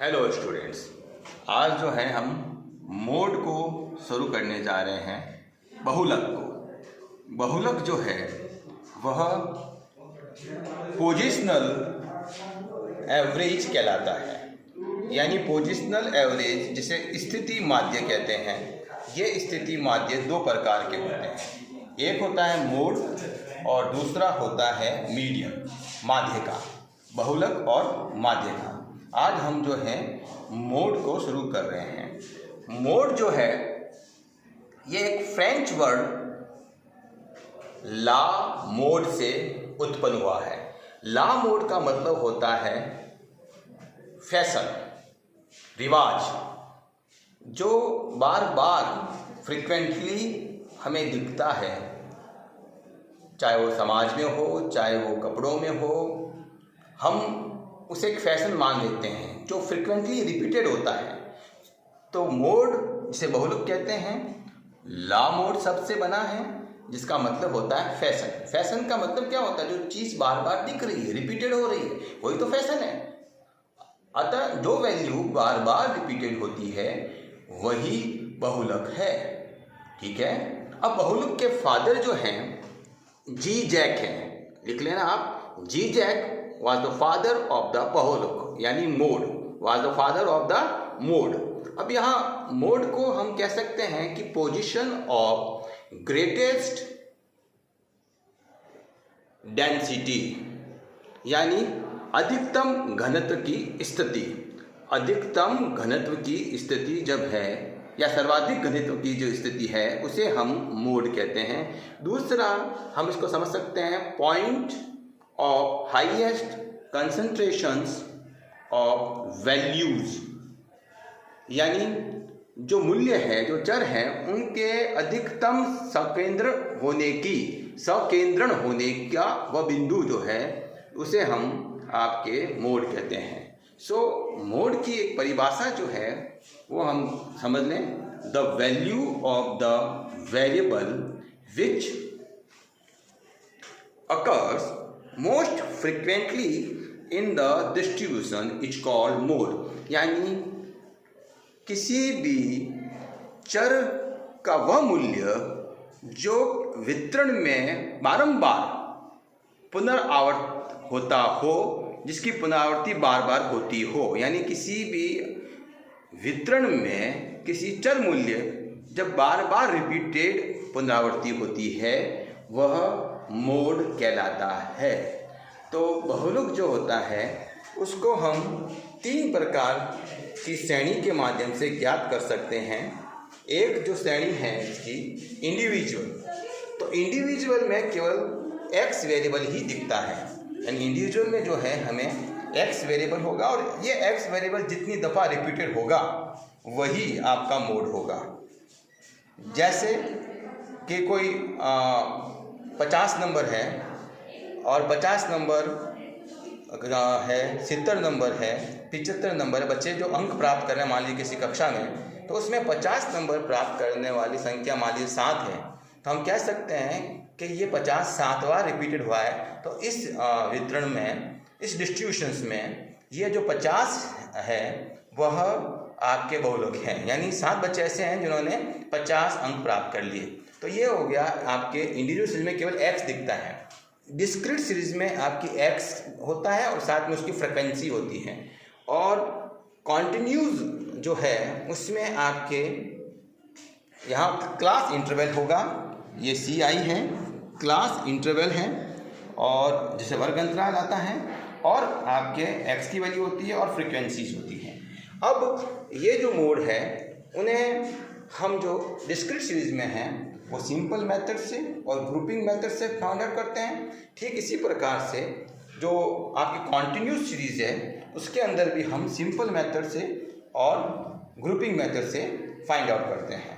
Hello students, आज जो है हम मोड को शुरू करने जा रहे हैं बहुलक को। बहुलक जो है वह पोजिशनल एवरेज कहलाता है, यानी पोजिशनल एवरेज जिसे स्थिति माध्य कहते हैं। ये स्थिति माध्य दो प्रकार के होते हैं, एक होता है मोड और दूसरा होता है मीडियन, माध्य का, बहुलक और माध्य का। आज हम जो है मोड को शुरू कर रहे हैं। मोड जो है ये एक फ्रेंच वर्ड ला मोड से उत्पन्न हुआ है। ला मोड का मतलब होता है फैशन, रिवाज, जो बार बार फ्रिक्वेंटली हमें दिखता है, चाहे वो समाज में हो, चाहे वो कपड़ों में हो। हम उसे एक फैशन मान लेते हैं जो फ्रिक्वेंटली रिपीटेड होता है। तो मोड जिसे बहुलक कहते हैं, ला मोड शब्द से बना है, जिसका मतलब होता है फैशन। फैशन का मतलब क्या होता है? जो चीज़ बार बार दिख रही है, रिपीटेड हो रही है, वही तो फैशन है। अतः जो वैल्यू बार बार रिपीटेड होती है वही बहुलक है। ठीक है। अब बहुलक के फादर जो हैं जी जैक हैं, लिख लेना आप। जी Jack was the father of the बहुलक, यानी mode, was the father of the mode. अब यहाँ मोड को हम कह सकते हैं कि पोजीशन ऑफ ग्रेटेस्ट डेंसिटी, यानी अधिकतम घनत्व की स्थिति। अधिकतम घनत्व की स्थिति जब है, या सर्वाधिक घनत्व की जो स्थिति है, उसे हम मोड कहते हैं। दूसरा हम इसको समझ सकते हैं point of highest concentrations of values, यानी जो मूल्य है, जो चर हैं, उनके अधिकतम सकेंद्रण होने का वह बिंदु जो है उसे हम आपके मोड कहते हैं। सो मोड की एक परिभाषा जो है वो हम समझ लें, the value of the variable which occurs most frequently in the distribution is called mode, यानी किसी भी चर का वह मूल्य जो वितरण में बारंबार पुनरावर्त होता हो, जिसकी पुनरावृत्ति बार बार होती हो। यानी किसी भी वितरण में किसी चर मूल्य जब बार बार रिपीटेड पुनरावृत्ति होती है वह मोड कहलाता है। तो बहुलक जो होता है उसको हम तीन प्रकार की श्रेणी के माध्यम से ज्ञात कर सकते हैं। एक जो श्रेणी है इसकी इंडिविजुअल, तो इंडिविजुअल में केवल एक्स वेरिएबल ही दिखता है, यानी इंडिविजुअल में जो है हमें एक्स वेरिएबल होगा और ये एक्स वेरिएबल जितनी दफ़ा रिपीटेड होगा वही आपका मोड होगा। जैसे कि कोई 50 नंबर है और 50 नंबर है, 70 नंबर है, 75 नंबर है। बच्चे जो अंक प्राप्त कर रहे हैं मान लीजिए किसी कक्षा में, तो उसमें 50 नंबर प्राप्त करने वाली संख्या मान लीजिए 7 है, तो हम कह सकते हैं कि ये 50 7वां रिपीटेड हुआ है। तो इस वितरण में, इस डिस्ट्रीब्यूशंस में ये जो 50 है वह आपके बहुलक हैं, यानी 7 बच्चे ऐसे हैं जिन्होंने 50 अंक प्राप्त कर लिए। तो ये हो गया आपके इंडिविजुअल सीरीज में केवल एक्स दिखता है। डिस्क्रीट सीरीज में आपकी एक्स होता है और साथ में उसकी फ्रिक्वेंसी होती है। और कॉन्टिन्यूज जो है उसमें आपके यहाँ क्लास इंटरवल होगा, ये सी आई है, क्लास इंटरवल है, और जैसे वर्ग अंतराल आता है, और आपके एक्स की वैल्यू होती है और फ्रिक्वेंसीज होती हैं। अब ये जो मोड है उन्हें हम जो डिस्क्रीट सीरीज में हैं वो सिंपल मेथड से और ग्रुपिंग मेथड से फाइंड आउट करते हैं। ठीक इसी प्रकार से जो आपकी कॉन्टिन्यूस सीरीज है उसके अंदर भी हम सिंपल मेथड से और ग्रुपिंग मेथड से फाइंड आउट करते हैं।